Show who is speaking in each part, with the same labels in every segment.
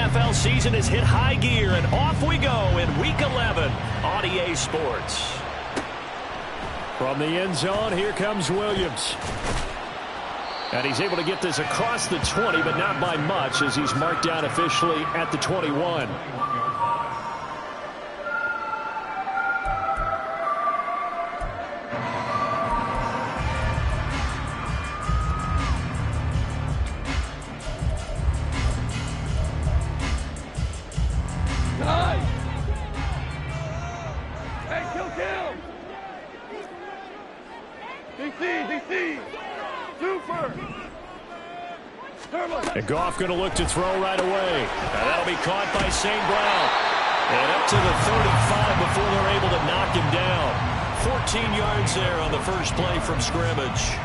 Speaker 1: NFL season has hit high gear, and off we go in Week 11 on EA Sports.
Speaker 2: From the end zone, here comes Williams. And he's able to get this across the 20, but not by much, as he's marked down officially at the 21. And Goff going to look to throw right away. And that'll be caught by St. Brown. And up to the 35 before they're able to knock him down. 14 yards there on the first play from scrimmage.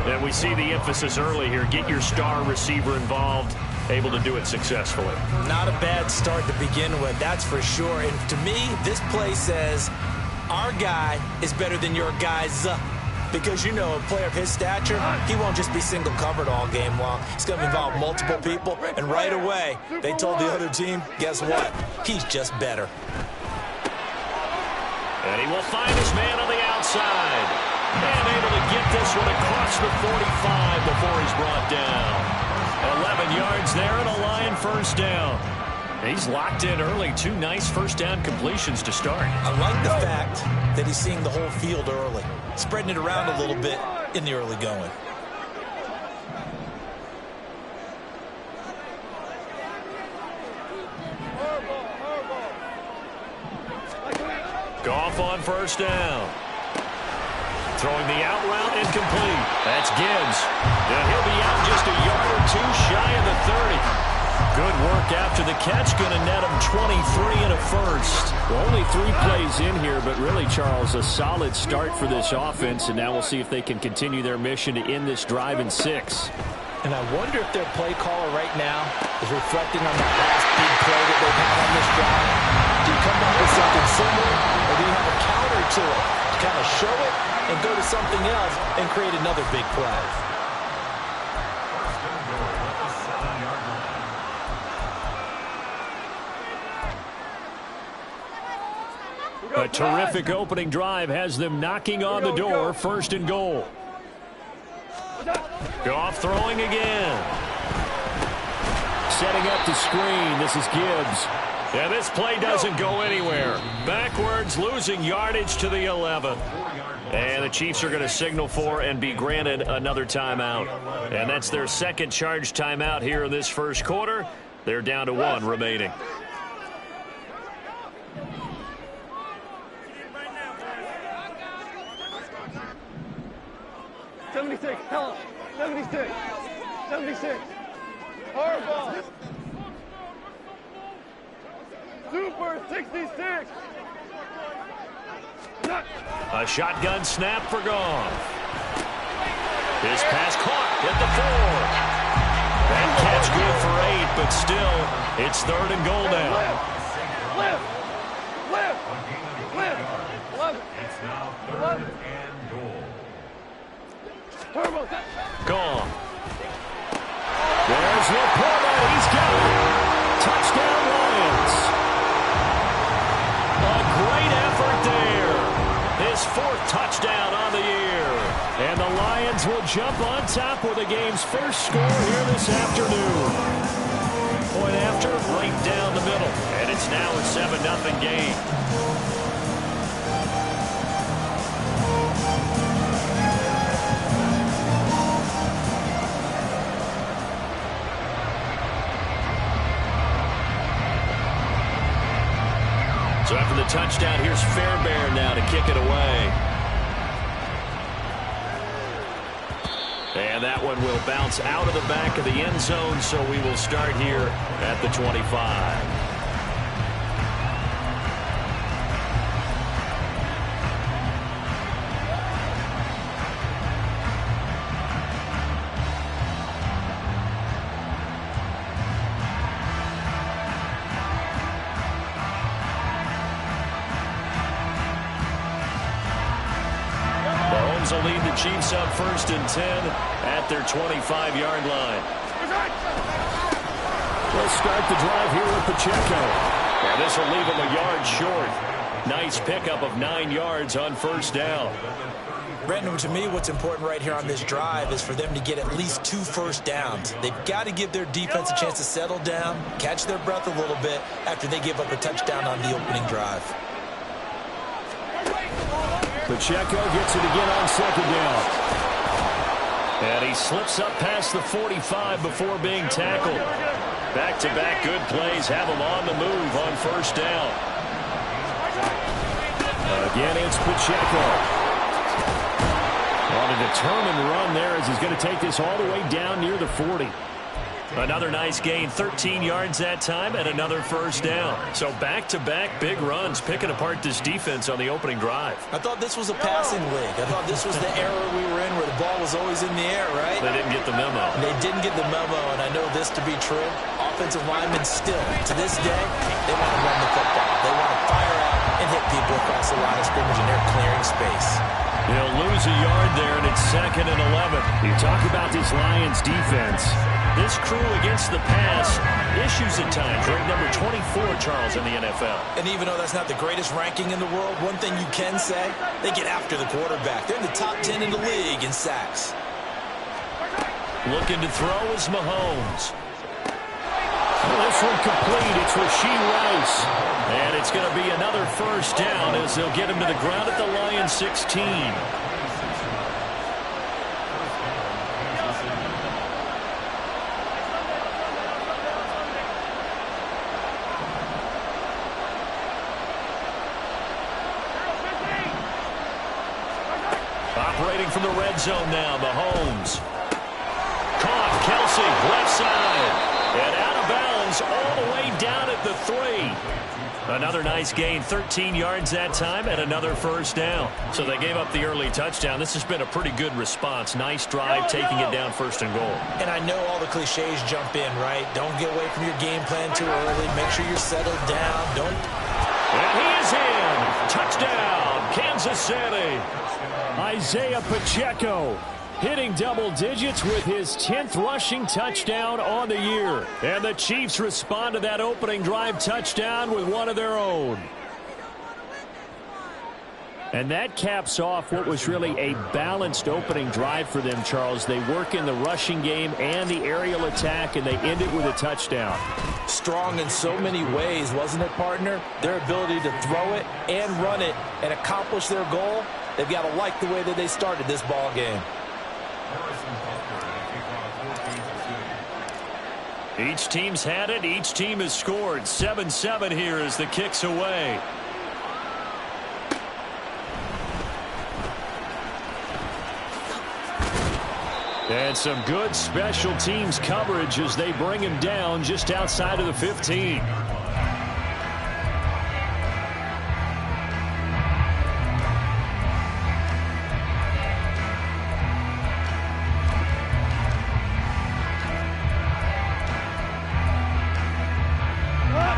Speaker 2: And we see the emphasis early here. Get your star receiver involved. Able to do it successfully.
Speaker 3: Not a bad start to begin with, that's for sure. And to me, this play says our guy is better than your guy's. Because, you know, a player of his stature, he won't just be single covered all game long. It's going to involve multiple people. And right away, they told the other team, guess what? He's just better.
Speaker 1: And he will find his man on the outside. And able to get this one across the 45 before he's brought down. 11 yards there and a Lion first down. He's locked in early. 2 nice first down completions to start.
Speaker 3: I like the fact that he's seeing the whole field early, spreading it around a little bit in the early going.
Speaker 1: Goff on first down. Throwing the out route incomplete. That's Gibbs. And he'll be out just a yard or two shy of the 30. Good work after the catch. Going to net him 23 and a first.
Speaker 2: Well, only 3 plays in here, but really, Charles, a solid start for this offense. And now we'll see if they can continue their mission to end this drive in 6.
Speaker 3: And I wonder if their play caller right now is reflecting on that last big play that they've had on this drive. Do you come up with something similar, or do you have a counter to it to kind of show it and go to something else and create another big play?
Speaker 2: A terrific opening drive has them knocking on the door. First and goal.
Speaker 1: Goff throwing again.
Speaker 2: Setting up the screen. This is Gibbs.
Speaker 1: And this play doesn't go anywhere. Backwards, losing yardage to the 11. And the Chiefs are going to signal for and be granted another timeout. And that's their second charge timeout here in this first quarter. They're down to 1 remaining.
Speaker 4: Tell him. 76. 76. Harbaugh. Super 66.
Speaker 1: A shotgun snap for Goff. His pass caught at the 4. That catch good for 8, but still, it's 3rd and goal now.
Speaker 4: Lift. 11.
Speaker 1: Gone. There's Laporta. He's got it. Touchdown Lions. A great effort there. His 4th touchdown on the year.
Speaker 2: And the Lions will jump on top with the game's first score here this afternoon.
Speaker 1: Point after, right down the middle. And it's now a 7-0 game. So after the touchdown, here's Fairbairn now to kick it away. And that one will bounce out of the back of the end zone, so we will start here at the 25. Will lead the Chiefs up 1st and 10 at their 25-yard line.
Speaker 2: Let's start the drive here with Pacheco.
Speaker 1: And this will leave him a yard short. Nice pickup of 9 yards on first down.
Speaker 3: Brandon, to me, what's important right here on this drive is for them to get at least 2 first downs. They've got to give their defense a chance to settle down, catch their breath a little bit after they give up a touchdown on the opening drive.
Speaker 2: Pacheco gets it again on second down.
Speaker 1: And he slips up past the 45 before being tackled. Back-to-back good plays have him on the move on first down.
Speaker 2: Again, it's Pacheco. On a determined run there as he's going to take this all the way down near the 40.
Speaker 1: Another nice gain, 13 yards that time, and another first down. So back-to-back big runs, picking apart this defense on the opening drive.
Speaker 3: I thought this was a passing league. I thought this was the era we were in where the ball was always in the air, right?
Speaker 1: They didn't get the memo.
Speaker 3: They didn't get the memo, and I know this to be true. Offensive linemen still, to this day, they want to run the football. They want to fire out and hit people across the line of scrimmage, and they're clearing space.
Speaker 1: They'll lose a yard there, and it's 2nd and 11.
Speaker 2: You talk about this Lions defense.
Speaker 1: This crew against the pass, issues at times. Ranked number 24, Charles, in the NFL.
Speaker 3: And even though that's not the greatest ranking in the world, one thing you can say, they get after the quarterback. They're in the top 10 in the league in sacks.
Speaker 1: Looking to throw is Mahomes.
Speaker 2: This one complete. It's Rashee Rice.
Speaker 1: And it's going to be another first down as they'll get him to the ground at the Lions 16. Operating from the red zone now, Mahomes. Caught, Kelsey, left side. And out of bounds all the way down at the 3. Another nice gain, 13 yards that time, and another first down. So they gave up the early touchdown. This has been a pretty good response. Nice drive, taking it down 1st and goal.
Speaker 3: And I know all the cliches jump in, right? Don't get away from your game plan too early. Make sure you're settled down.
Speaker 1: And he is in. Touchdown, Kansas City.
Speaker 2: Isaiah Pacheco hitting double digits with his 10th rushing touchdown on the year.
Speaker 1: And the Chiefs respond to that opening drive touchdown with one of their own.
Speaker 2: And that caps off what was really a balanced opening drive for them, Charles. They work in the rushing game and the aerial attack, and they end it with a touchdown.
Speaker 3: Strong in so many ways, wasn't it, partner? Their ability to throw it and run it and accomplish their goal, they've got to like the way that they started this ball game.
Speaker 1: Each team's had it. Each team has scored. 7-7 here as the kick's away. And some good special teams coverage as they bring him down just outside of the 15.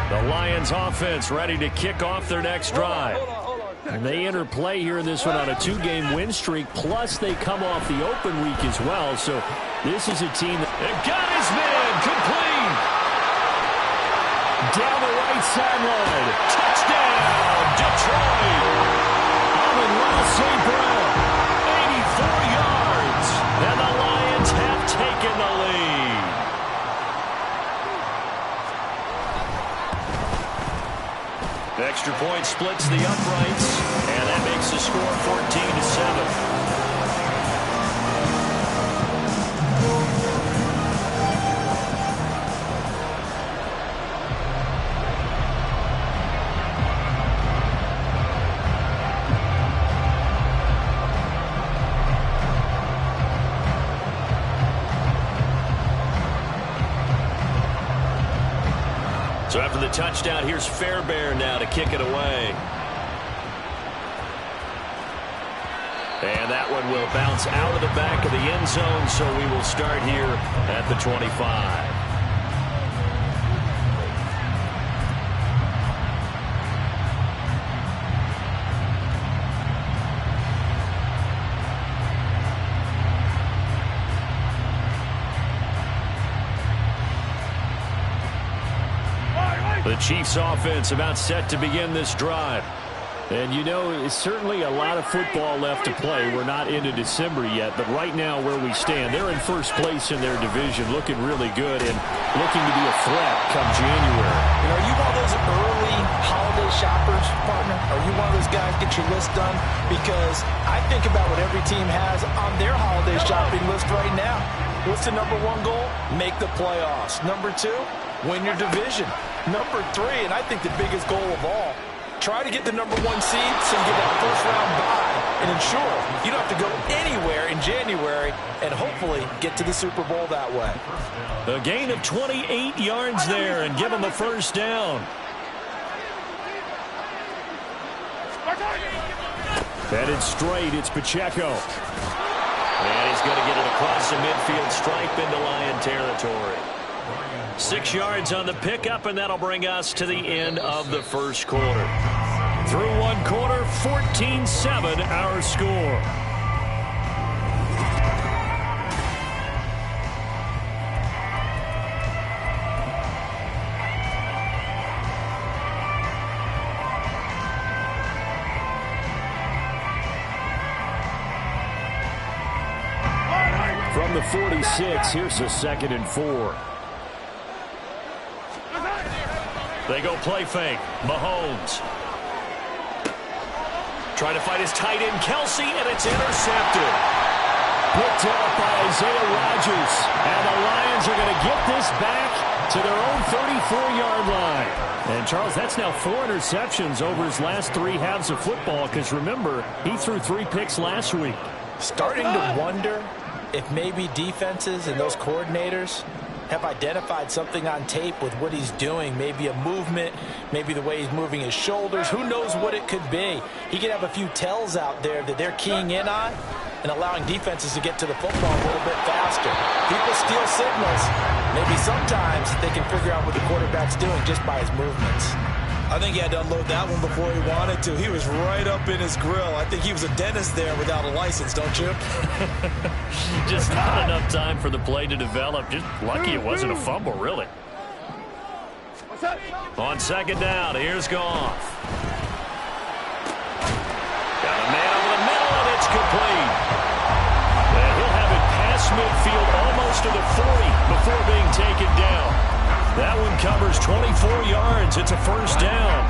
Speaker 1: The Lions offense ready to kick off their next drive.
Speaker 2: And they enter play here in this one on a 2-game win streak, plus they come off the open week as well. So this is a team that
Speaker 1: got his man complete.
Speaker 2: Down the right sideline.
Speaker 1: Touchdown, Detroit.
Speaker 2: Amon-Ra St. Brown.
Speaker 1: 84 yards. And the Lions have taken the lead. Extra point splits the uprights, and that makes the score 14-7. So after the touchdown, here's Fairbairn now to kick it away. And that one will bounce out of the back of the end zone, so we will start here at the 25.
Speaker 2: The Chiefs offense about set to begin this drive. And you know, it's certainly a lot of football left to play. We're not into December yet, but right now where we stand, they're in first place in their division, looking really good and looking to be a threat come January.
Speaker 3: You know, are you one of those early holiday shoppers, partner? Are you one of those guys get your list done? Because I think about what every team has on their holiday shopping list right now. What's the number one goal? Make the playoffs. Number two, win your division. Number three, and I think the biggest goal of all, try to get the number one seed so you get that first round bye and ensure you don't have to go anywhere in January and hopefully get to the Super Bowl that way.
Speaker 2: A gain of 28 yards there and give them a first down. Headed straight, it's Pacheco.
Speaker 1: And he's going to get it across the midfield stripe into Lion territory. 6 yards on the pickup, and that'll bring us to the end of the first quarter.
Speaker 2: Through one quarter, 14-7 our score. From the 46, here's a 2nd and 4.
Speaker 1: They go play fake. Mahomes. Trying to fight his tight end, Kelsey, and it's intercepted.
Speaker 2: Picked up by Isaiah Rodgers. And the Lions are going to get this back to their own 34-yard line. And, Charles, that's now 4 interceptions over his last 3 halves of football because, remember, he threw 3 picks last week.
Speaker 3: Starting to wonder if maybe defenses and those coordinators have identified something on tape with what he's doing. Maybe a movement, maybe the way he's moving his shoulders. Who knows what it could be? He could have a few tells out there that they're keying in on and allowing defenses to get to the football a little bit faster. People steal signals. Maybe sometimes they can figure out what the quarterback's doing just by his movements. I think he had to unload that one before he wanted to. He was right up in his grill. I think he was a dentist there without a license, don't you?
Speaker 1: Just not enough time for the play to develop. Just lucky it wasn't a fumble, really. On 2nd down, here's Goff. Got a man over the middle, and it's complete. And he'll have it past midfield almost to the 40 before being taken down. That one covers 24 yards. It's a first down.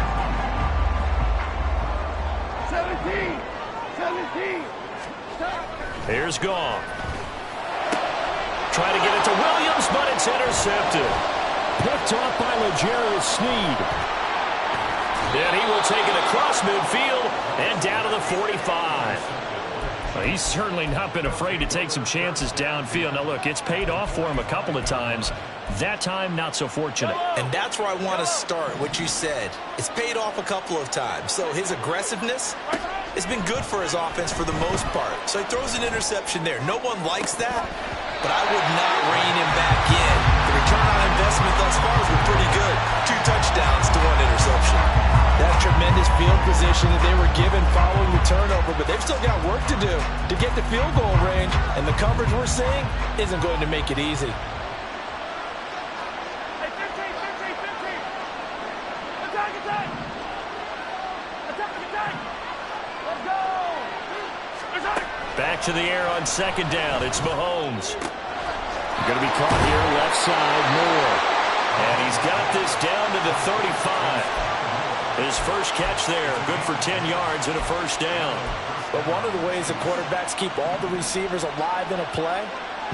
Speaker 4: 17.
Speaker 1: Here's Goff. Trying to get it to Williams, but it's intercepted.
Speaker 2: Picked off by L'Jarius Sneed.
Speaker 1: And he will take it across midfield and down to the 45.
Speaker 2: Well, he's certainly not been afraid to take some chances downfield. Now, look, it's paid off for him a couple of times. That time, not so fortunate.
Speaker 3: And that's where I want to start, what you said. It's paid off a couple of times. So his aggressiveness has been good for his offense for the most part. So he throws an interception there. No one likes that, but I would not rein him back in. The return on investment thus far has been pretty good. 2 touchdowns to 1 interception. That tremendous field position that they were given following the turnover, but they've still got work to do to get the field goal range, and the coverage we're seeing isn't going to make it easy.
Speaker 1: Back to the air on 2nd down. It's Mahomes.
Speaker 2: Going to be caught here left side, Moore.
Speaker 1: And he's got this down to the 35. His first catch there, good for 10 yards and a first down.
Speaker 3: But one of the ways the quarterbacks keep all the receivers alive in a play,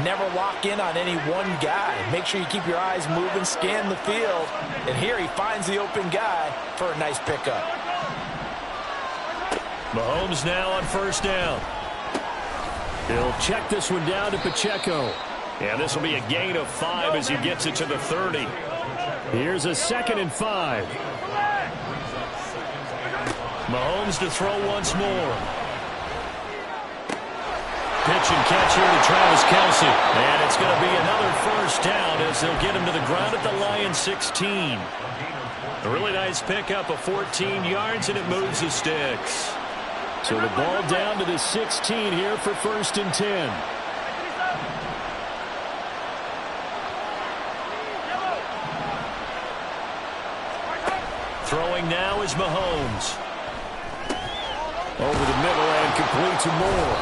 Speaker 3: never lock in on any one guy. Make sure you keep your eyes moving, scan the field. And here he finds the open guy for a nice pickup.
Speaker 1: Mahomes now on first down.
Speaker 2: He'll check this one down to Pacheco.
Speaker 1: And this will be a gain of 5 as he gets it to the 30.
Speaker 2: Here's a 2nd and 5.
Speaker 1: Mahomes to throw once more. Pitch and catch here to Travis Kelsey. And it's going to be another first down as they'll get him to the ground at the Lions 16. A really nice pickup of 14 yards, and it moves the sticks.
Speaker 2: So the ball down to the 16 here for 1st and 10.
Speaker 1: Throwing now is Mahomes.
Speaker 2: Over the middle and complete to Moore.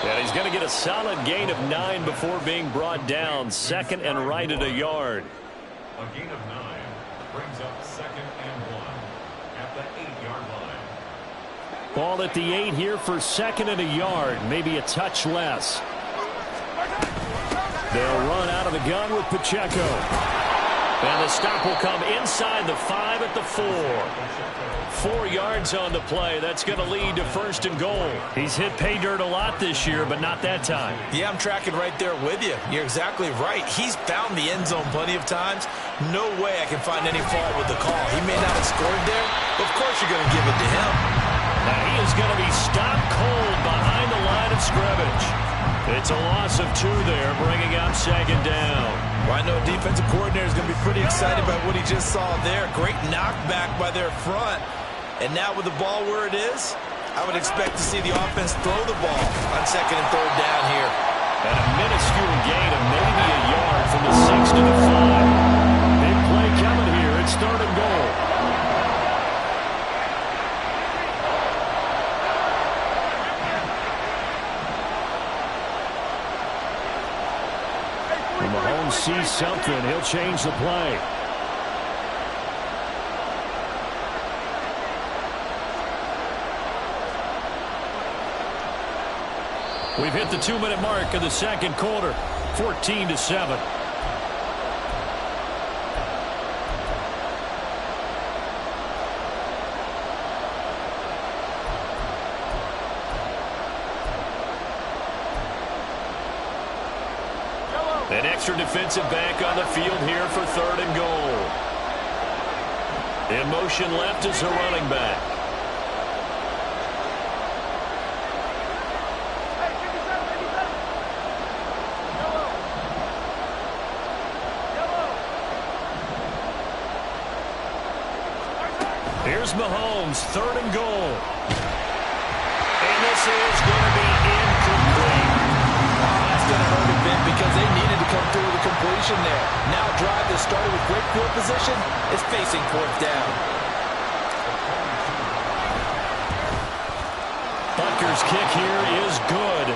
Speaker 1: And he's going to get a solid gain of 9 before being brought down. Second and right at a yard.
Speaker 5: A gain of 9 brings up 2nd and 1 at the 8-yard line.
Speaker 2: Ball at the 8 here for 2nd and a yard. Maybe a touch less. They'll run out of the gun with Pacheco.
Speaker 1: And the stop will come inside the 5 at the 4. 4 yards on the play. That's going to lead to 1st and goal. He's hit pay dirt a lot this year, but not that time.
Speaker 3: Yeah, I'm tracking right there with you. You're exactly right. He's found the end zone plenty of times. No way I can find any fault with the call. He may not have scored there, but of course you're going to give it to him.
Speaker 1: Now he is going to be stopped cold behind the line of scrimmage. It's a loss of 2 there, bringing up 2nd down.
Speaker 3: Well, I know a defensive coordinator is going to be pretty excited about what he just saw there. Great knockback by their front. And now with the ball where it is, I would expect to see the offense throw the ball on 2nd and 3rd down here.
Speaker 1: And a minuscule gain of maybe a yard from the 6 to the 5.
Speaker 2: Big play coming here. It's 3rd and goal. When Mahomes sees something, he'll change the play.
Speaker 1: We've hit the 2-minute mark of the 2nd quarter. 14-7. An extra defensive back on the field here for 3rd and goal. In motion left is a running back. Here's Mahomes, 3rd and goal. And this is going to be incomplete.
Speaker 3: That's going to hurt a bit because they needed to come through with a completion there. Now a drive that started with great field position is facing 4th down.
Speaker 1: Butker's kick here is good.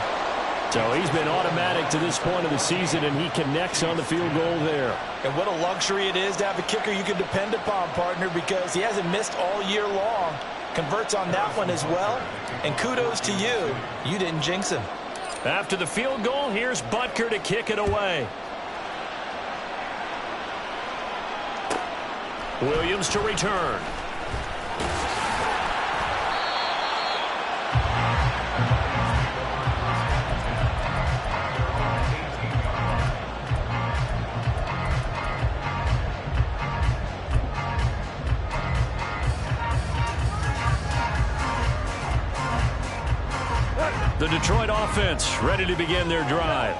Speaker 2: So he's been automatic to this point of the season, and he connects on the field goal there.
Speaker 3: And what a luxury it is to have a kicker you can depend upon, partner, because he hasn't missed all year long. Converts on that one as well. And kudos to you. You didn't jinx him.
Speaker 1: After the field goal, here's Butker to kick it away. Williams to return. The Detroit offense ready to begin their drive.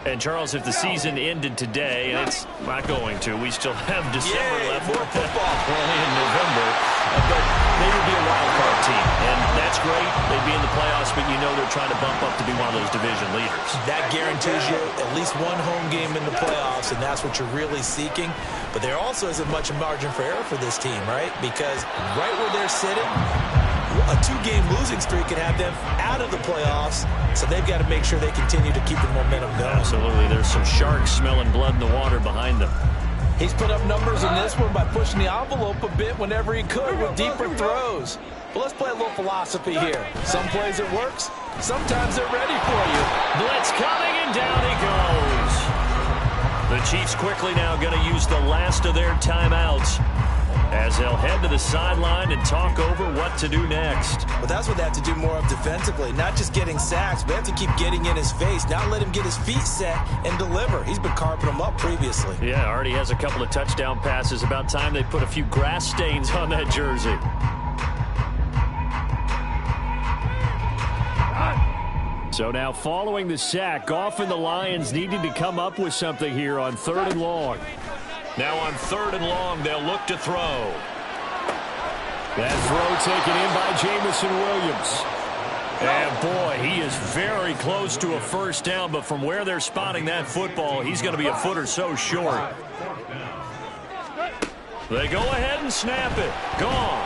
Speaker 1: And, Charles, if the season ended today, and it's not going to, we still have December left.
Speaker 3: More football.
Speaker 1: Only in November. But they would be a wild card team. And that's great. They'd be in the playoffs, but you know they're trying to bump up to be one of those division leaders.
Speaker 3: That guarantees you at least one home game in the playoffs, and that's what you're really seeking. But there also isn't much margin for error for this team, right? Because right where they're sitting, a 2-game losing streak could have them out of the playoffs, so they've got to make sure they continue to keep the momentum going.
Speaker 1: Absolutely. There's some sharks smelling blood in the water behind them.
Speaker 3: He's put up numbers in this one by pushing the envelope a bit whenever he could with deeper throws. But let's play a little philosophy here. Some plays it works, sometimes they're ready for you.
Speaker 1: Blitz coming, and down he goes. The Chiefs quickly now going to use the last of their timeouts as they'll head to the sideline and talk over what to do next.
Speaker 3: But that's what they have to do more of defensively. Not just getting sacks, but they have to keep getting in his face. Not let him get his feet set and deliver. He's been carving them up previously.
Speaker 1: Yeah, already has a couple of touchdown passes. About time they put a few grass stains on that jersey.
Speaker 2: So now following the sack, Goff and the Lions needing to come up with something here on 3rd and long.
Speaker 1: Now on 3rd and long, they'll look to throw.
Speaker 2: That throw taken in by Jamison Williams.
Speaker 1: And boy, he is very close to a 1st down, but from where they're spotting that football, he's going to be a foot or so short. They go ahead and snap it. Goff.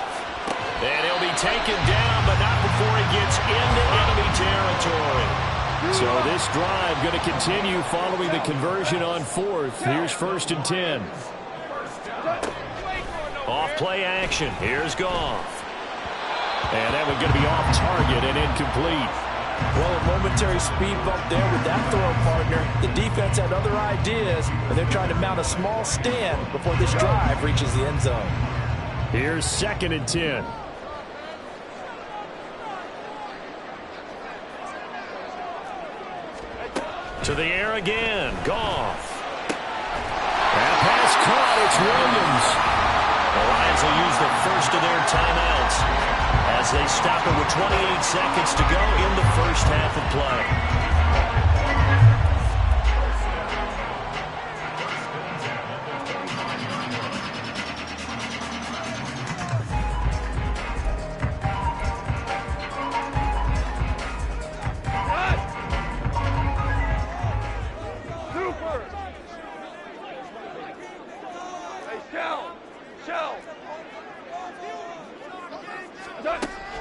Speaker 1: And he'll be taken down, but not before he gets into enemy territory.
Speaker 2: So this drive going to continue following the conversion on 4th. Here's 1st and 10.
Speaker 1: Off play action. Here's Goff.
Speaker 2: And that one's going to be off target and incomplete.
Speaker 3: Well, a momentary speed bump there with that throw, partner. The defense had other ideas, but they're trying to mount a small stand before this drive reaches the end zone.
Speaker 2: Here's 2nd and 10.
Speaker 1: To the air again. Goff. That pass caught. It's Williams. The Lions will use the first of their timeouts as they stop it with 28 seconds to go in the first half of play.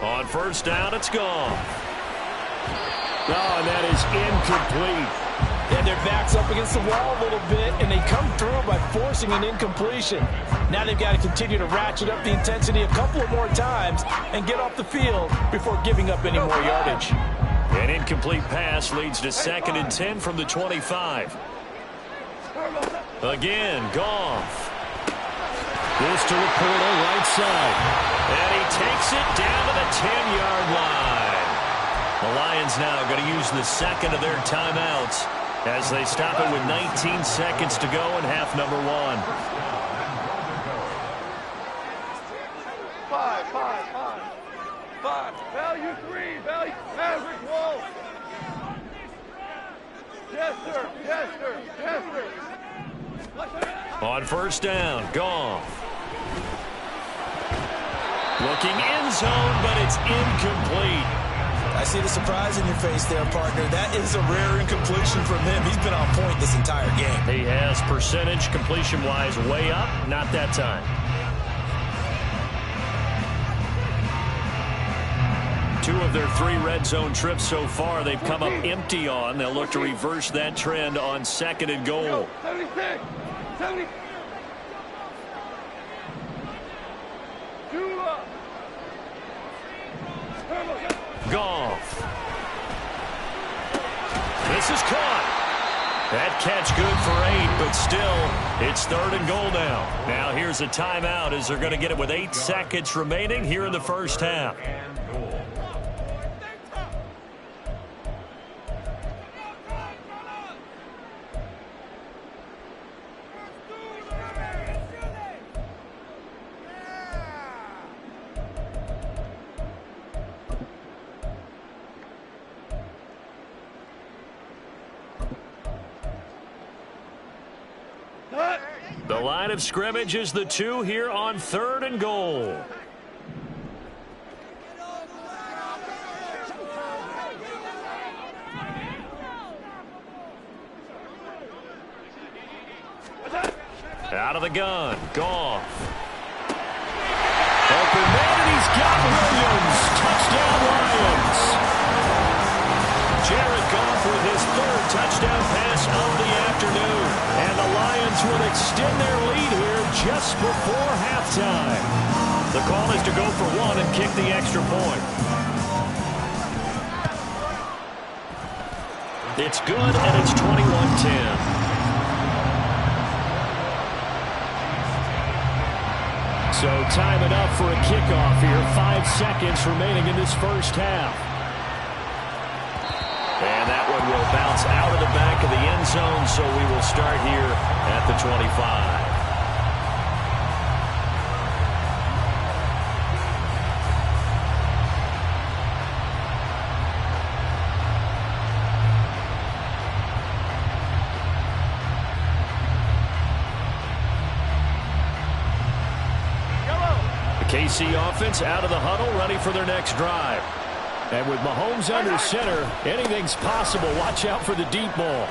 Speaker 1: On first down, it's gone.
Speaker 2: Oh, and that is incomplete.
Speaker 3: And their back's up against the wall a little bit, and they come through by forcing an incompletion. Now they've got to continue to ratchet up the intensity a couple of more times and get off the field before giving up any more yardage.
Speaker 1: An incomplete pass leads to 2nd and 10 from the 25. Again, Goff.
Speaker 2: This to Laporta, right side.
Speaker 1: And he takes it down to the 10-yard line. The Lions now going to use the second of their timeouts as they stop it with 19 seconds to go in half number 1.
Speaker 4: 5. Value 3. Value. Maverick wall. Yes, sir. Yes, sir. Yes, sir.
Speaker 1: On first down, Goff. Looking end zone, but it's incomplete.
Speaker 3: I see the surprise in your face there, partner. That is a rare incompletion from him. He's been on point this entire game.
Speaker 1: He has percentage completion-wise way up. Not that time. 2 of their 3 red zone trips so far they've come up empty on. They'll look to reverse that trend on 2nd and goal.
Speaker 4: 76. 70. 2 up.
Speaker 1: Goff. This is caught. That catch good for 8, but still, it's 3rd and goal now. Now here's a timeout as they're going to get it with 8 seconds remaining here in the first half. The line of scrimmage is the 2 here on 3rd and goal. Out of the gun, Goff. Open man, and he's got Williams. Touchdown, Lions. Jared Goff with his 3rd touchdown pass of the afternoon. And the Lions will extend their lead here just before halftime. The call is to go for 1 and kick the extra point. It's good, and it's 21-10.
Speaker 2: So time it up for a kickoff here. 5 seconds remaining in this first half.
Speaker 1: And that one will bounce out of the back of the end zone, so we will start here at the 25. The KC offense out of the huddle, ready for their next drive.
Speaker 2: And with Mahomes under center, anything's possible. Watch out for the deep ball.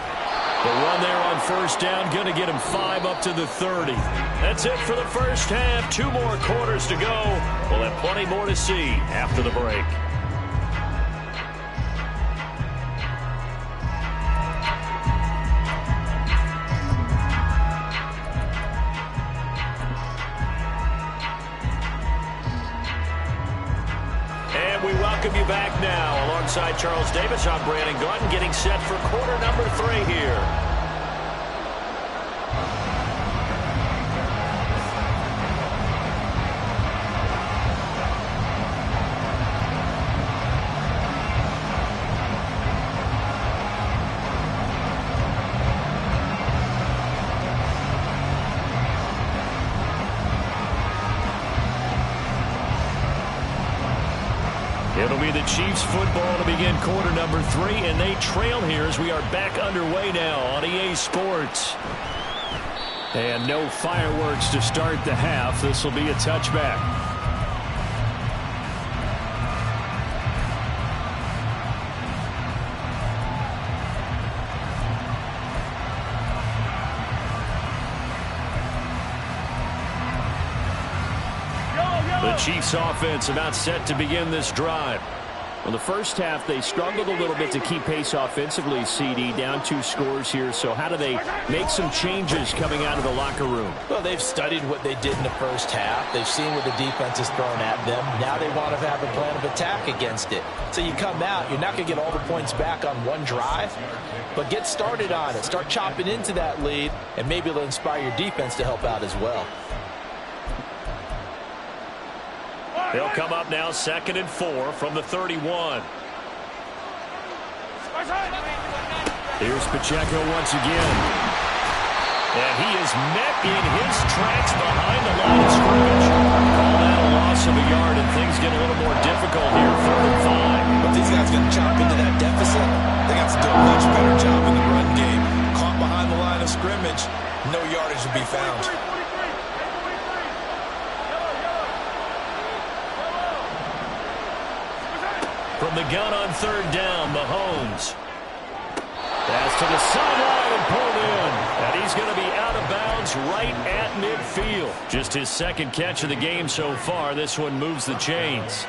Speaker 2: The run there on first down, going to get him 5 up to the 30.
Speaker 1: That's it for the first half. 2 more quarters to go. We'll have plenty more to see after the break. And we welcome you back now. Alongside Charles Davis, I'm Brandon Gaudin, getting set for quarter number 3 here.
Speaker 2: It'll be the Chiefs football to begin quarter number 3, and they trail here as we are back underway now on EA Sports. And no fireworks to start the half. This will be a touchback. The Chiefs offense about set to begin this drive. Well, the first half, they struggled a little bit to keep pace offensively, CD, down 2 scores here. So how do they make some changes coming out of the locker room?
Speaker 3: Well, they've studied what they did in the first half. They've seen what the defense has thrown at them. Now they want to have a plan of attack against it. So you come out, you're not going to get all the points back on one drive, but get started on it. Start chopping into that lead, and maybe it'll inspire your defense to help out as well.
Speaker 1: They'll come up now 2nd and 4 from the 31.
Speaker 2: Here's Pacheco once again.
Speaker 1: And he is met in his tracks behind the line of scrimmage. Call that a loss of a yard, and things get a little more difficult here, 4th and 5.
Speaker 3: But these guys are going to chop into that deficit. They got to do a much better job in the run game. Caught behind the line of scrimmage, no yardage to be found.
Speaker 1: From the gun on 3rd down, Mahomes. Pass to the sideline and pulled in. And he's going to be out of bounds right at midfield. Just his 2nd catch of the game so far. This one moves the chains.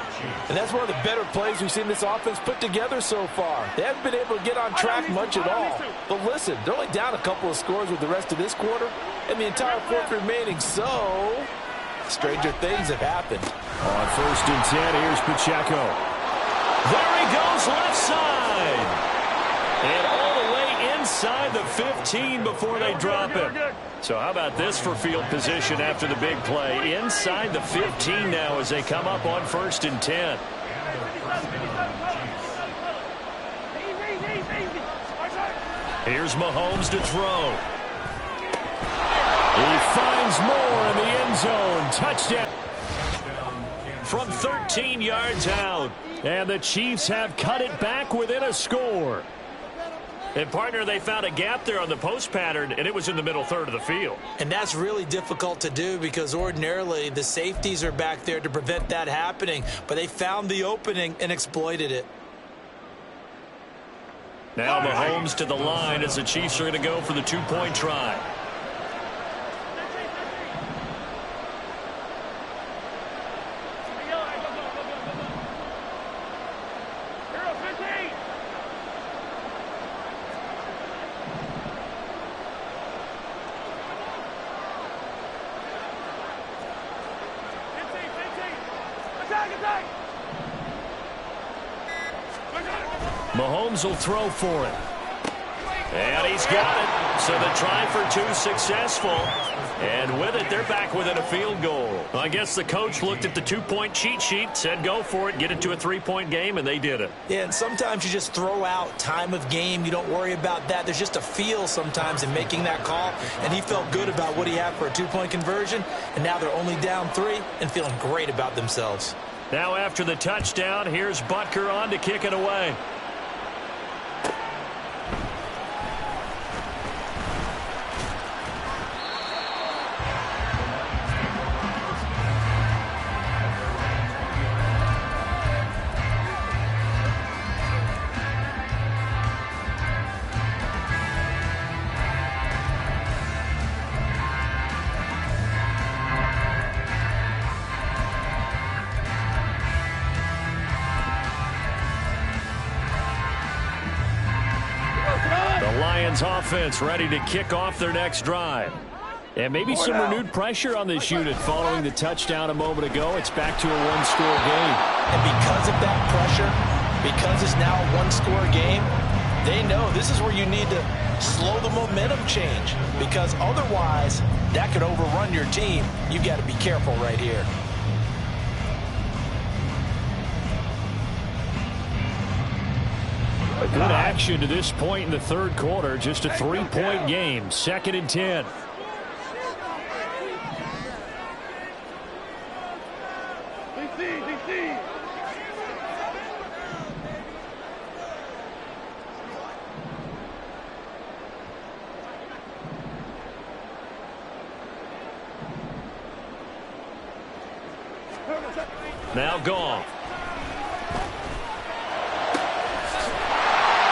Speaker 3: And that's one of the better plays we've seen this offense put together so far. They haven't been able to get on track much at all. But listen, they're only down a couple of scores with the rest of this quarter and the entire 4th remaining. So, stranger things have happened.
Speaker 2: On 1st and 10, here's Pacheco.
Speaker 1: There he goes, left side. And all the way inside the 15 before they drop him. So how about this for field position after the big play? Inside the 15 now as they come up on 1st and 10. Here's Mahomes to throw.
Speaker 2: He finds more in the end zone. Touchdown.
Speaker 1: From 13 yards out.
Speaker 2: And the Chiefs have cut it back within a score.
Speaker 1: And, partner, they found a gap there on the post pattern, and it was in the middle 3rd of the field.
Speaker 3: And that's really difficult to do because ordinarily the safeties are back there to prevent that happening. But they found the opening and exploited it.
Speaker 1: Now Mahomes to the line as the Chiefs are going to go for the 2-point try. Mahomes will throw for it. And he's got it. So the try for 2 successful. And with it, they're back within a field goal. Well, I guess the coach looked at the 2-point cheat sheet, said go for it, get it to a 3-point game, and they did it.
Speaker 3: Yeah, and sometimes you just throw out time of game. You don't worry about that. There's just a feel sometimes in making that call. And he felt good about what he had for a 2-point conversion. And now they're only down 3 and feeling great about themselves.
Speaker 1: Now after the touchdown, here's Butker on to kick it away.
Speaker 2: Lions offense ready to kick off their next drive. And maybe some renewed pressure on this unit following the touchdown a moment ago. It's back to a one-score game.
Speaker 3: And because of that pressure, because it's now a one-score game, they know this is where you need to slow the momentum change, because otherwise that could overrun your team. You've got to be careful right here.
Speaker 2: Good action to this point in the third quarter. Just a 3-point game. 2nd and 10.
Speaker 4: DC.
Speaker 2: Now Goff.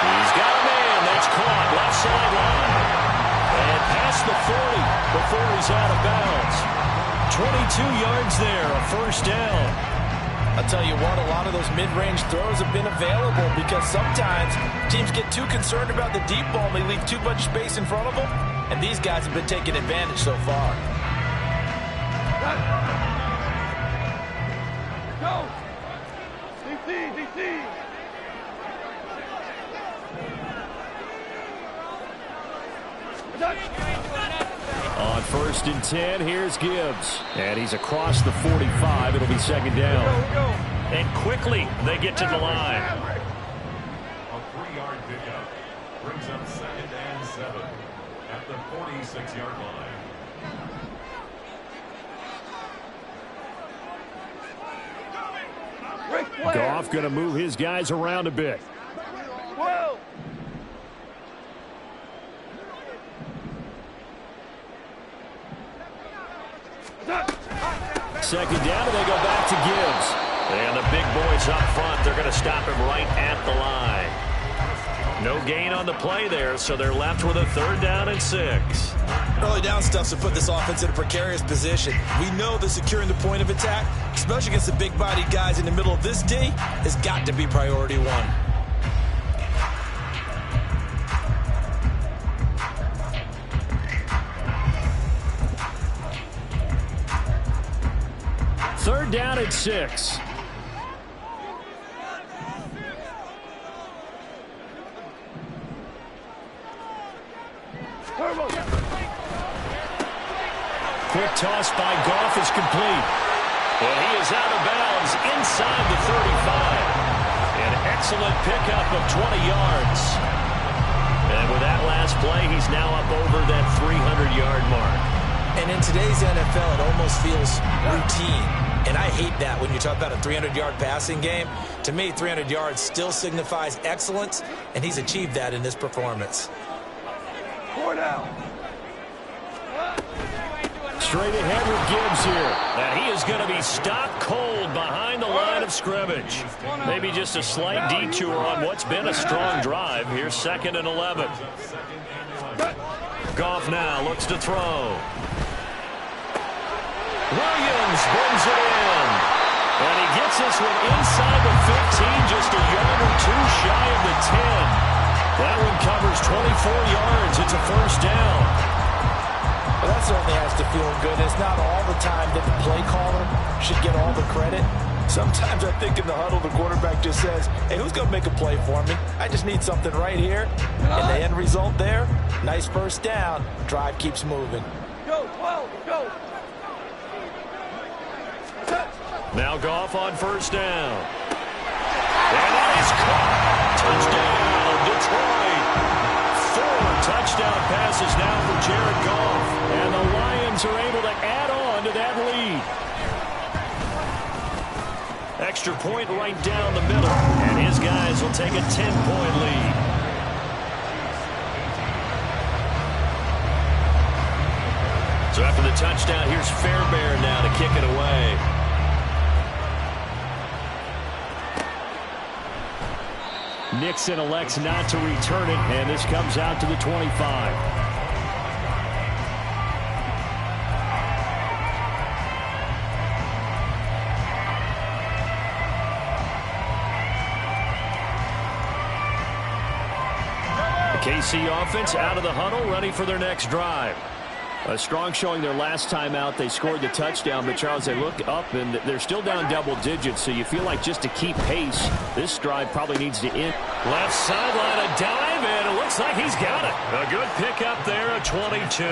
Speaker 1: He's got a man. That's caught. Left sideline. And past the 40 before he's out of bounds. 22 yards there, a first down.
Speaker 3: I'll tell you what, a lot of those mid-range throws have been available because sometimes teams get too concerned about the deep ball and they leave too much space in front of them. And these guys have been taking advantage so far.
Speaker 4: Go! DC!
Speaker 2: On 1st and 10, here's Gibbs. And he's across the 45. It'll be 2nd down.
Speaker 1: And quickly they get to the line.
Speaker 5: A 3-yard pickup brings up 2nd and 7 at the 46-yard line.
Speaker 2: Goff going to move his guys around a bit.
Speaker 4: 12.
Speaker 2: Second down, and they go back to Gibbs.
Speaker 1: And the big boys up front, they're going to stop him right at the line. No gain on the play there, so they're left with a 3rd down and 6.
Speaker 3: Early down stuff's to put this offense in a precarious position. We know that securing the point of attack, especially against the big-bodied guys in the middle of this D, has got to be priority one.
Speaker 2: Third down and 6. Quick toss by Goff is complete.
Speaker 1: And he is out of bounds inside the 35. An excellent pickup of 20 yards. And with that last play, he's now up over that 300-yard mark.
Speaker 3: And in today's NFL, it almost feels routine. And I hate that when you talk about a 300-yard passing game. To me, 300 yards still signifies excellence, and he's achieved that in this performance.
Speaker 4: 4 down.
Speaker 2: Straight ahead with Gibbs here.
Speaker 1: And he is going to be stopped cold behind the line of scrimmage. Maybe just a slight detour on what's been a strong drive. Here's 2nd and 11. Goff now looks to throw. Williams brings it in. And he gets this one inside the 15, just a yard or two shy of the 10. That one covers 24 yards. It's a first down.
Speaker 3: Well, that certainly has to feel good. It's not all the time that the play caller should get all the credit. Sometimes I think in the huddle, the quarterback just says, hey, who's going to make a play for me? I just need something right here. And the end result there, nice first down. Drive keeps moving.
Speaker 4: Go, 12, go.
Speaker 1: Now Goff on first down. And that is caught. Touchdown, Detroit. 4 touchdown passes now for Jared Goff.
Speaker 2: And the Lions are able to add on to that lead.
Speaker 1: Extra point right down the middle. And his guys will take a 10-point lead. So after the touchdown, here's Fairbairn now to kick it away.
Speaker 2: Nixon elects not to return it, and this comes out to the 25. KC offense out of the huddle, ready for their next drive. A strong showing their last time out. They scored the touchdown, but Charles, they look up and they're still down double digits, so you feel like just to keep pace, this drive probably needs to end.
Speaker 1: Left sideline, a dive, and it looks like he's got it. A good pickup there, a 22.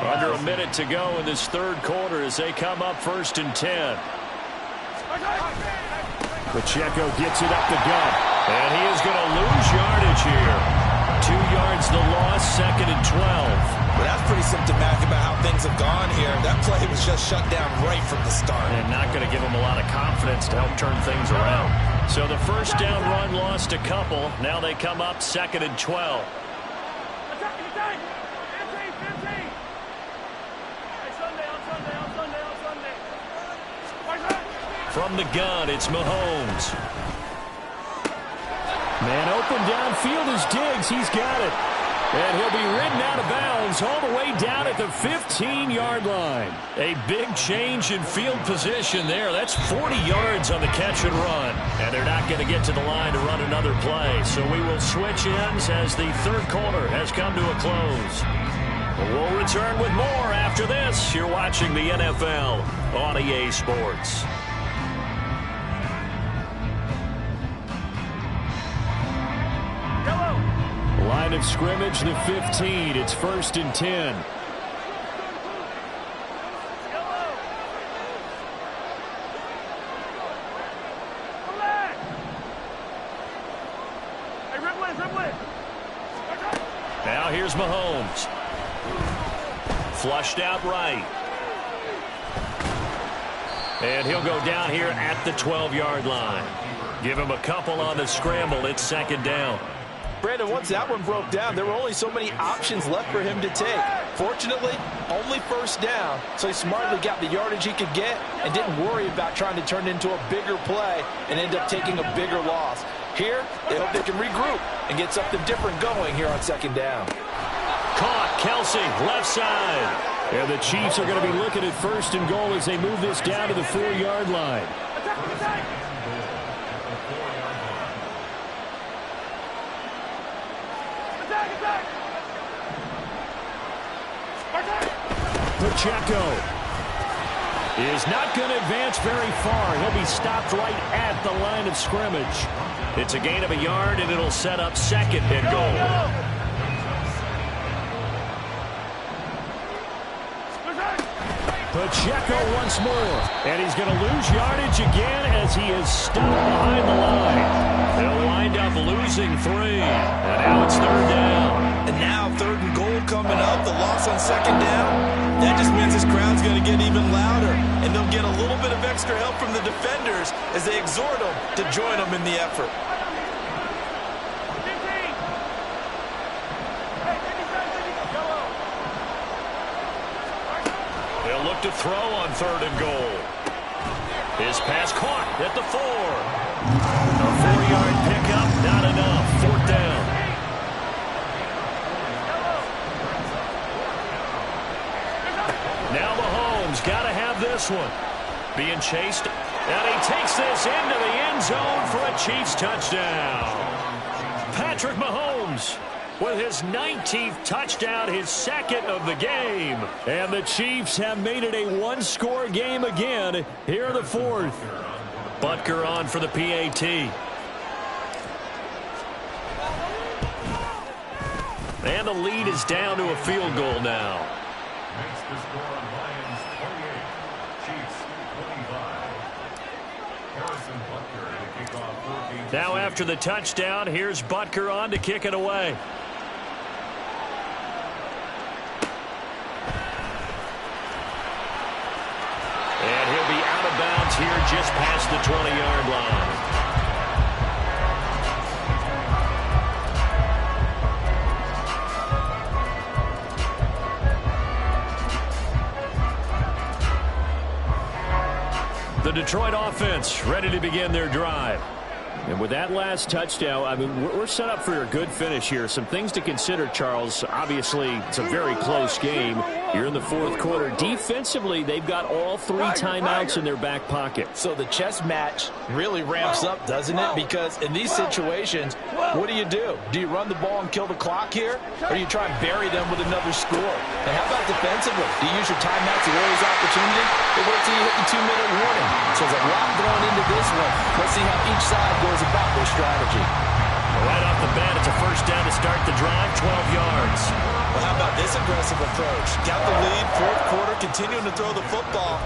Speaker 2: Under a minute to go in this third quarter as they come up 1st and 10. Pacheco gets it up the gut.
Speaker 1: And he is going to lose yardage here. 2 yards the loss, 2nd and 12.
Speaker 3: Well, that's pretty symptomatic about how things have gone here. That play was just shut down right from the start.
Speaker 1: And not going to give him a lot of confidence to help turn things around.
Speaker 2: So the first down run lost a couple. Now they come up 2nd and 12. From the gun, it's Mahomes. Man open downfield is Diggs. He's got it. And he'll be ridden out of bounds all the way down at the 15-yard line. A big change in field position there. That's 40 yards on the catch and run. And they're not going to get to the line to run another play. So we will switch ends as the third quarter has come to a close. We'll return with more after this. You're watching the NFL on EA Sports. Line of scrimmage, the 15. It's 1st and 10. Now here's Mahomes. Flushed out right. And he'll go down here at the 12-yard line. Give him a couple on the scramble. It's 2nd down.
Speaker 3: Brandon, once that one broke down, there were only so many options left for him to take. Fortunately, only 1st down, so he smartly got the yardage he could get and didn't worry about trying to turn it into a bigger play and end up taking a bigger loss. Here, they hope they can regroup and get something different going here on 2nd down.
Speaker 2: Caught, Kelsey, left side. And the Chiefs are going to be looking at 1st and goal as they move this down to the 4-yard line. Pacheco is not going to advance very far. He'll be stopped right at the line of scrimmage. It's a gain of a yard, and it'll set up 2nd and goal. Pacheco once more, and he's going to lose yardage again as he is stopped behind the line. They'll wind up losing 3, and now it's 3rd down.
Speaker 3: And now 3rd and goal coming up, the loss on 2nd down. That just means this crowd's going to get even louder, and they'll get a little bit of extra help from the defenders as they exhort them to join them in the effort.
Speaker 2: They'll look to throw on 3rd and goal. His pass caught at the 4. A 4-yard pickup, not enough. 4th down. Now Mahomes got to have this one. Being chased, and he takes this into the end zone for a Chiefs touchdown. Patrick Mahomes with his 19th touchdown, his 2nd of the game. And the Chiefs have made it a 1-score game again here in the 4th. Butker on for the PAT. And the lead is down to a field goal now.
Speaker 5: Makes the score on Lions 28, Chiefs 25. Harrison Butker to kick off 14.
Speaker 2: Now after the touchdown, here's Butker on to kick it away. And he'll be out of bounds here just past the 20-yard line. The Detroit offense ready to begin their drive. And with that last touchdown, I mean, we're set up for a good finish here. Some things to consider, Charles. Obviously, it's a very close game. Here in the fourth quarter, defensively, they've got all 3 timeouts in their back pocket.
Speaker 3: So the chess match really ramps up, doesn't it? Because in these situations, what do? Do you run the ball and kill the clock here? Or do you try and bury them with another score? And how about defensively? Do you use your timeouts at early opportunity? Or wait till you hit the 2-minute warning? So there's a lot going into this one. Let's see how each side goes about their strategy.
Speaker 1: Right off the bat, it's a first down to start the drive, 12 yards.
Speaker 3: Well, how about this aggressive approach? Got the lead, fourth quarter, continuing to throw the football.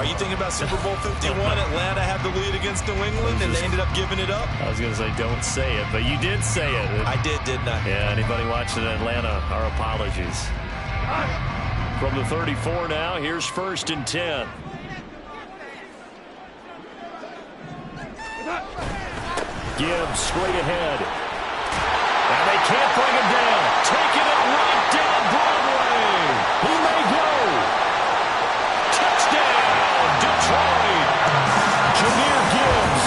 Speaker 3: Are you thinking about Super Bowl 51? Atlanta had the lead against New England, and they ended up giving it up?
Speaker 1: I was going to say, don't say it, but you did say it.
Speaker 3: I did, didn't I?
Speaker 1: Yeah, anybody watching Atlanta, our apologies. From the 34 now, here's 1st and 10. Gibbs straight ahead. And they can't bring him down. Taking it right down Broadway. He may go. Touchdown, Detroit. Jahmyr Gibbs,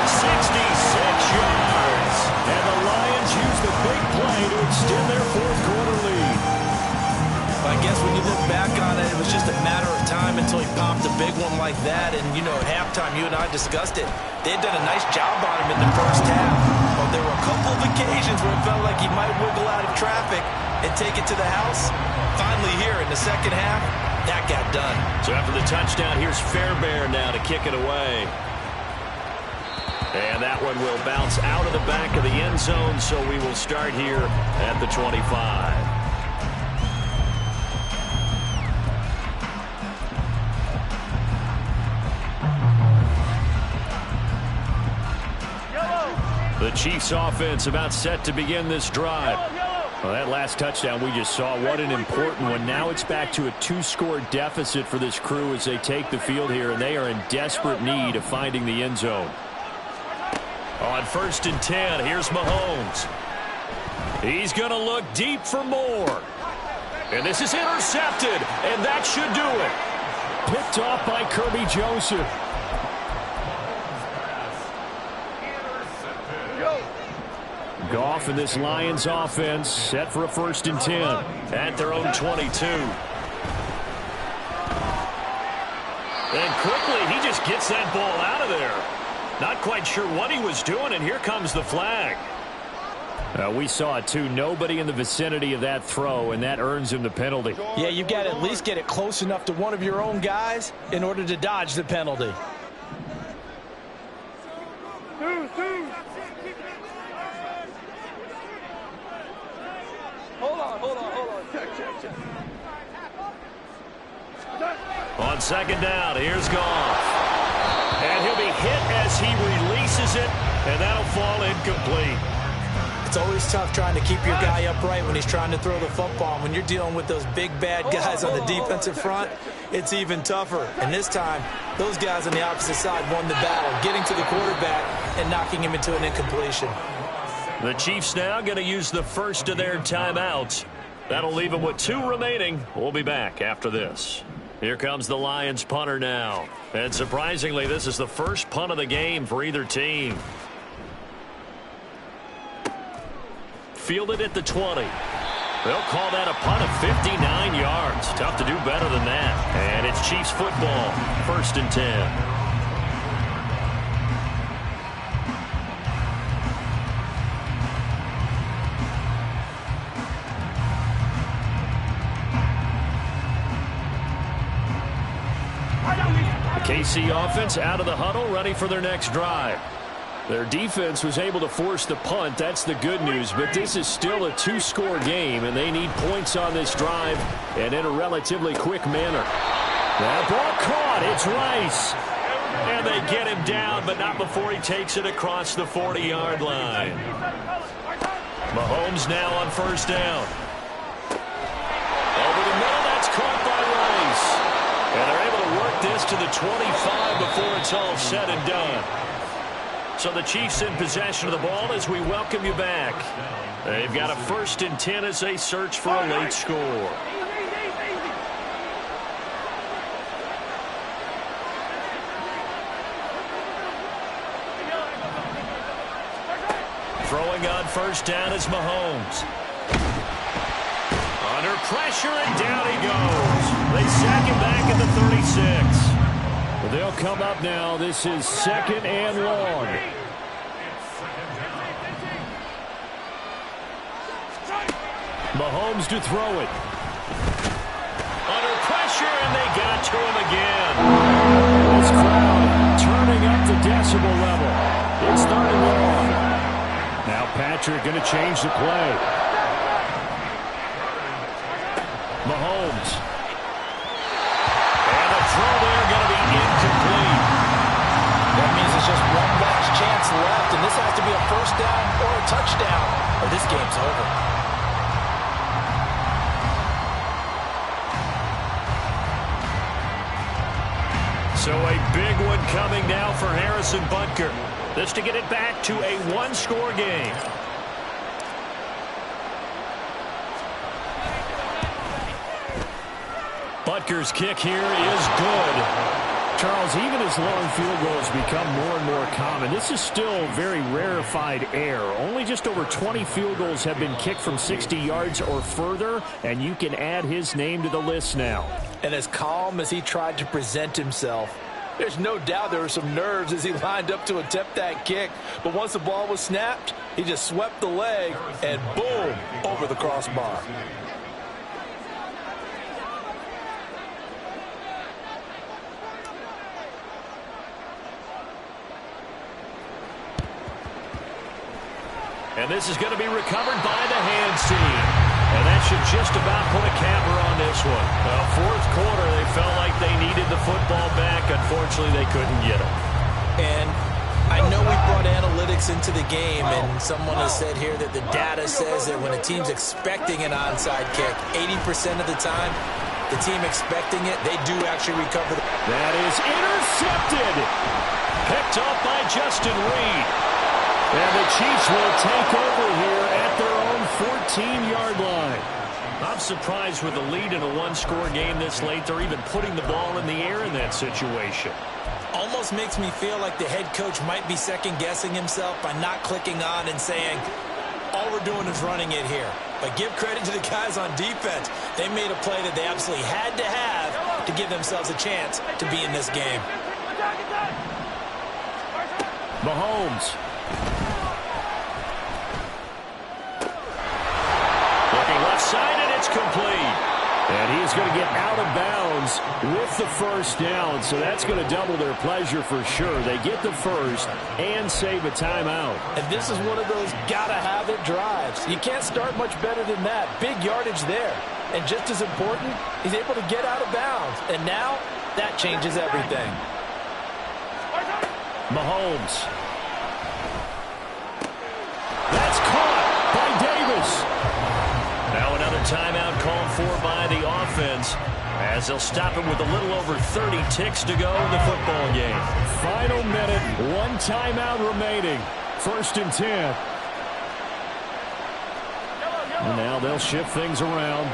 Speaker 1: 66 yards. And the Lions use the big play to extend their fourth quarter lead.
Speaker 3: I guess when you look back on it, it was just a matter of time until he popped a big one like that. And, you know, at halftime, you and I discussed it. They had done a nice job on him in the first half. But there were a couple of occasions where it felt like he might wiggle out of traffic and take it to the house. Finally here in the second half, that got done.
Speaker 1: So after the touchdown, here's Fairbairn now to kick it away. And that one will bounce out of the back of the end zone, so we will start here at the 25. The Chiefs offense about set to begin this drive. Well, that last touchdown we just saw, what an important one. Now it's back to a 2-score deficit for this crew as they take the field here, and they are in desperate need of finding the end zone. On 1st and 10, here's Mahomes. He's going to look deep for more. And this is intercepted, and that should do it.
Speaker 2: Picked off by Kirby Joseph. Goff and this Lions offense set for a 1st and 10
Speaker 1: at their own 22. And quickly, he just gets that ball out of there. Not quite sure what he was doing, and here comes the flag.
Speaker 2: We saw it too. Nobody in the vicinity of that throw, and that earns him the penalty.
Speaker 3: Yeah, you got to at least get it close enough to one of your own guys in order to dodge the penalty.
Speaker 4: Hold on. Check.
Speaker 1: On 2nd down, here's Goff. And he'll be hit as he releases it, and that'll fall incomplete.
Speaker 3: It's always tough trying to keep your guy upright when he's trying to throw the football. When you're dealing with those big, bad guys on the defensive front, it's even tougher. And this time, those guys on the opposite side won the battle, getting to the quarterback and knocking him into an incompletion.
Speaker 1: The Chiefs now going to use the first of their timeouts. That'll leave them with 2 remaining. We'll be back after this. Here comes the Lions punter now. And surprisingly, this is the first punt of the game for either team. Fielded at the 20. They'll call that a punt of 59 yards. Tough to do better than that. And it's Chiefs football, 1st and 10. The KC offense out of the huddle, ready for their next drive.
Speaker 2: Their defense was able to force the punt. That's the good news. But this is still a 2-score game, and they need points on this drive and in a relatively quick manner. That ball caught. It's Rice.
Speaker 1: And they get him down, but not before he takes it across the 40-yard line. Mahomes now on 1st down. Over the middle, that's caught by Rice. And they're able to work this to the 25 before it's all said and done. So the Chiefs in possession of the ball as we welcome you back. They've got a 1st and 10 as they search for a late score. Throwing on 1st down is Mahomes. On Under pressure, and down he goes. They sack him back at the 36.
Speaker 2: Well, they'll come up now. This is 2nd and long. Mahomes to throw it.
Speaker 1: Under pressure, and they got to him again.
Speaker 2: This crowd turning up the decibel level. It's 3rd and long. Now Patrick going to change the play. Mahomes.
Speaker 1: And the throw there going to be incomplete.
Speaker 3: That means there's just one last chance left, and this has to be a 1st down or a touchdown, or this game's over.
Speaker 1: So a big one coming now for Harrison Butker. This to get it back to a 1-score game. Butker's kick here is good.
Speaker 2: Charles, even as long field goals become more and more common, this is still very rarefied air. Only just over 20 field goals have been kicked from 60 yards or further, and you can add his name to the list now.
Speaker 3: And as calm as he tried to present himself, there's no doubt there were some nerves as he lined up to attempt that kick. But once the ball was snapped, he just swept the leg and boom, over the crossbar.
Speaker 1: And this is going to be recovered by the hands team. And that should just about put a capper on this one. 4th quarter, they felt like they needed the football back. Unfortunately, they couldn't get it.
Speaker 3: And I know we brought analytics into the game, and someone has said here that the data says that when a team's expecting an onside kick, 80% of the time, the team expecting it, they do actually recover.
Speaker 2: That is intercepted.
Speaker 1: Picked up by Justin Reed.
Speaker 2: And the Chiefs will take over here at their own 14-yard line.
Speaker 1: I'm surprised with the lead in a 1-score game this late. They're even putting the ball in the air in that situation.
Speaker 3: Almost makes me feel like the head coach might be second-guessing himself by not clicking on and saying, all we're doing is running it here. But give credit to the guys on defense. They made a play that they absolutely had to have to give themselves a chance to be in this game.
Speaker 2: Mahomes.
Speaker 1: Looking left side, and it's complete.
Speaker 2: And he's going to get out of bounds with the 1st down, so that's going to double their pleasure for sure. They get the 1st and save a timeout.
Speaker 3: And this is one of those gotta-have-it drives. You can't start much better than that. Big yardage there. And just as important, he's able to get out of bounds. And now, that changes everything.
Speaker 2: Mahomes. That's caught by Davis.
Speaker 1: Now another timeout called for by the offense as they'll stop it with a little over 30 ticks to go in the football game.
Speaker 2: Final minute, 1 timeout remaining. 1st and 10. And now they'll shift things around.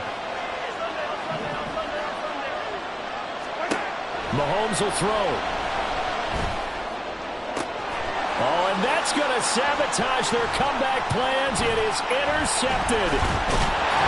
Speaker 2: Mahomes will throw. Oh, and that's going to sabotage their comeback plans. It is intercepted.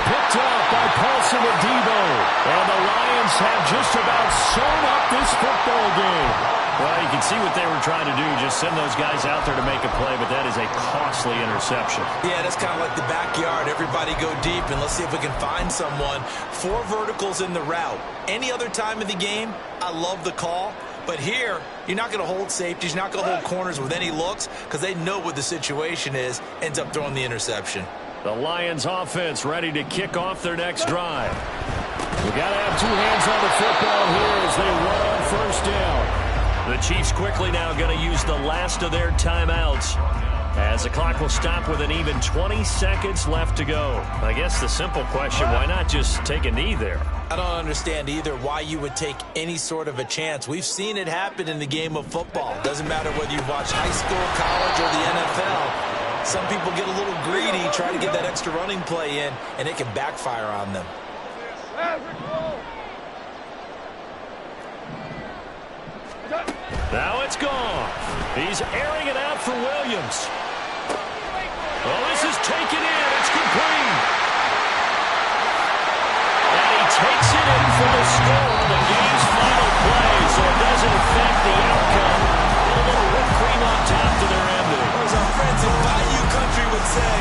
Speaker 2: Picked up by Paulson Adebo. And the Lions have just about sewn up this football game.
Speaker 1: Well, you can see what they were trying to do. Just send those guys out there to make a play, but that is a costly interception.
Speaker 3: Yeah, that's kind of like the backyard. Everybody go deep, and let's see if we can find someone. 4 verticals in the route. Any other time of the game, I love the call. But here, you're not going to hold safeties. You're not going to hold corners with any looks because they know what the situation is. Ends up throwing the interception.
Speaker 1: The Lions offense ready to kick off their next drive.
Speaker 2: We got to have 2 hands on the football here as they run on 1st down.
Speaker 1: The Chiefs quickly now going to use the last of their timeouts as the clock will stop with an even 20 seconds left to go. I guess the simple question, why not just take a knee there?
Speaker 3: I don't understand either why you would take any sort of a chance. We've seen it happen in the game of football. Doesn't matter whether you watch high school, college, or the NFL. Some people get a little greedy, try to get that extra running play in, and it can backfire on them.
Speaker 1: Now it's gone. He's airing it out for Williams. Well, this is taken in. It's complete. score on the game's final play, so it doesn't affect the outcome. A little whipped cream on top to their ending.
Speaker 3: As our friends in Bayou Country would say,